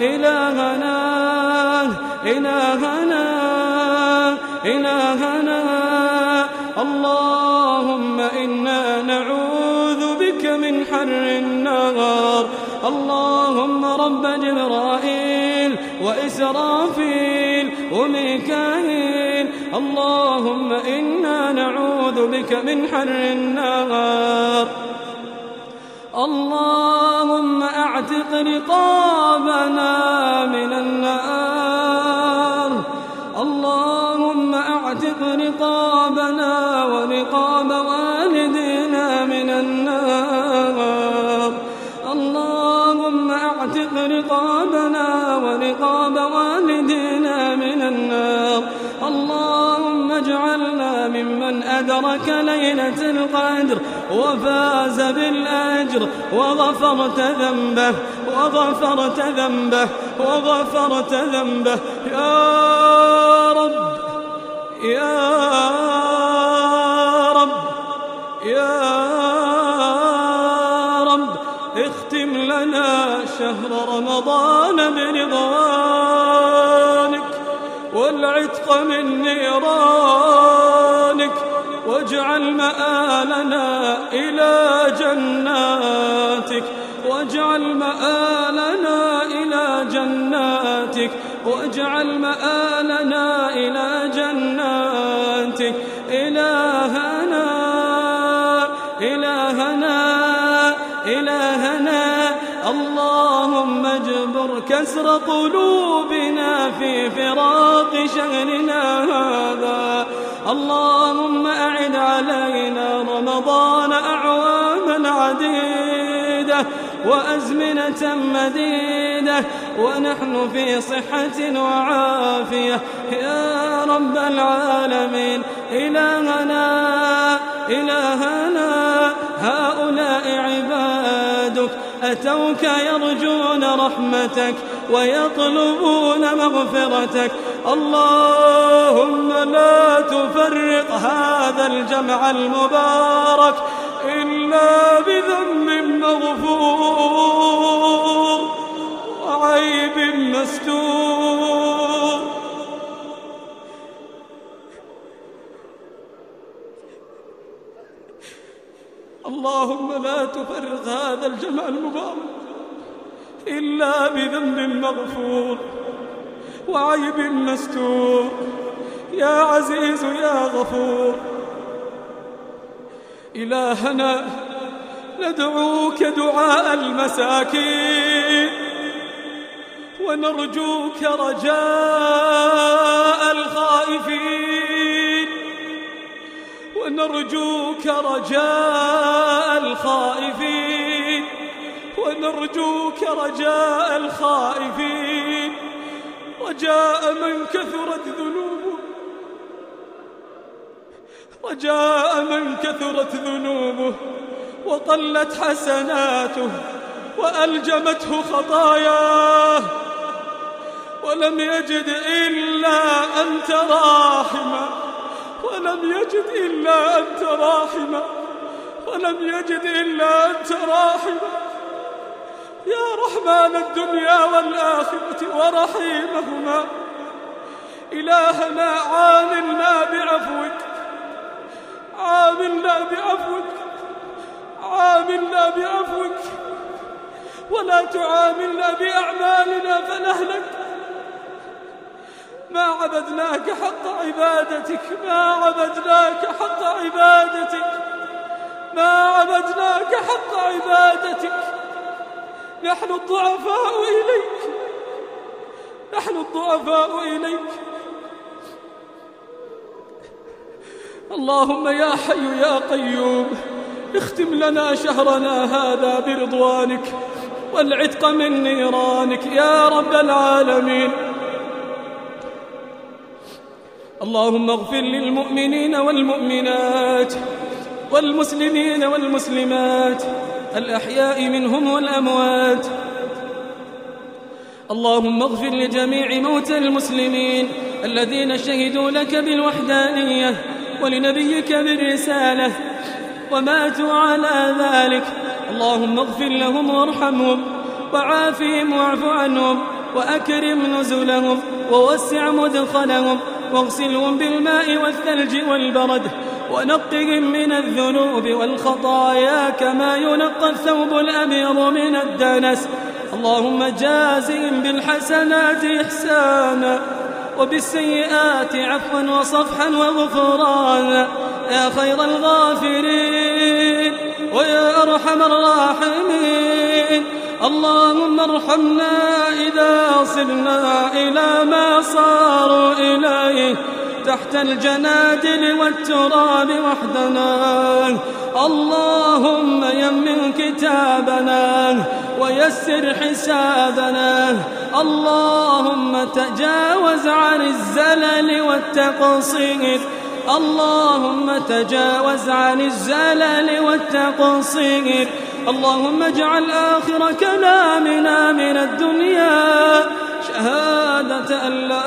إلهنا إلهنا إلهنا اللهم إنا نعوذ بك من حر النار. اللهم رب جبرائيل وإسرافيل وميكائيل اللهم إنا نعوذ بك من حر النار. اللهم أعتق رقابنا من النار. اللهم أعتق رقابنا ورقاب والدينا من النار. اللهم أعتق رقابنا ورقاب والدينا من النار. اللهم اجعلنا ممن أدرك ليلة القدر وفاز بالأجر وغفرت ذنبه وغفرت ذنبه وغفرت ذنبه يا رب يا رب يا رب. اختم لنا شهر رمضان برضوانك والعتق من نيرانك واجعل مآلنا إلى جناتك واجعل مآلنا إلى جناتك واجعل مآلنا إلى جناتك. إلهنا إلهنا إلهنا اللهم اجبر كسر قلوبنا في فراق شهرنا هذا. اللهم أعد علينا رمضان أعواما عديدة وأزمنة مديدة ونحن في صحة وعافية يا رب العالمين. إلهنا إلهنا هؤلاء عبادك أتوك يرجون رحمتك ويطلبون مغفرتك. اللهم لا تفرق هذا الجمع المبارك إلا بذنب مغفور وعيب مستور. اللهم لا تفرق هذا الجمع المبارك إلا بذنب مغفور وعيب مستور يا عزيز يا غفور. إلهنا ندعوك دعاء المساكين ونرجوك رجاء الخائفين ونرجوك رجاء الخائفين ونرجوك رجاء الخائفين رجاء من كثرت ذنوبه رجاء من كثرت ذنوبه وقلت حسناته وألجمته خطاياه ولم يجد إلا أنت راحما ولم يجد إلا أنت راحما ولم يجد إلا أنت راحما يا رحمن الدنيا والآخرة ورحيمهما. إلهنا عاملنا بعفوك عاملنا بعفوك عاملنا بعفوك ولا تعاملنا بأعمالنا فنهلك. ما عبدناك حق عبادتك ما عبدناك حق عبادتك ما عبدناك حق عبادتك. نحن الضعفاء إليك نحن الضعفاء إليك. اللهم يا حي يا قيوم اختم لنا شهرنا هذا برضوانك والعتق من نيرانك يا رب العالمين. اللهم اغفر للمؤمنين والمؤمنات والمسلمين والمسلمات الأحياء منهم والأموات. اللهم اغفر لجميع موتى المسلمين الذين شهدوا لك بالوحدانية ولنبيك بالرسالة وماتوا على ذلك. اللهم اغفر لهم وارحمهم وعافهم واعف عنهم وأكرم نزلهم ووسع مدخلهم واغسلهم بالماء والثلج والبرد ونقهم من الذنوب والخطايا كما ينقى الثوب الأبيض من الدنس. اللهم جازهم بالحسنات إحسانا وبالسيئات عفوا وصفحا وغفرانا يا خير الغافرين ويا أرحم الراحمين. اللهم ارحمنا إذا صرنا إلى ما صاروا إليه تحت الجنادل والتراب وحدنا. اللهم يمن كتابنا ويسر حسابنا. اللهم تجاوز عن الزلل والتقصير. اللهم تجاوز عن الزلل والتقصير. اللهم اجعل آخر كلامنا من الدنيا شهادة أن لا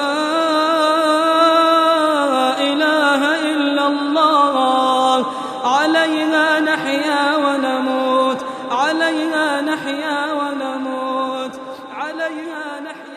إله إلا الله. عليها نحيا ونموت، عليها نحيا ونموت، عليها نحيا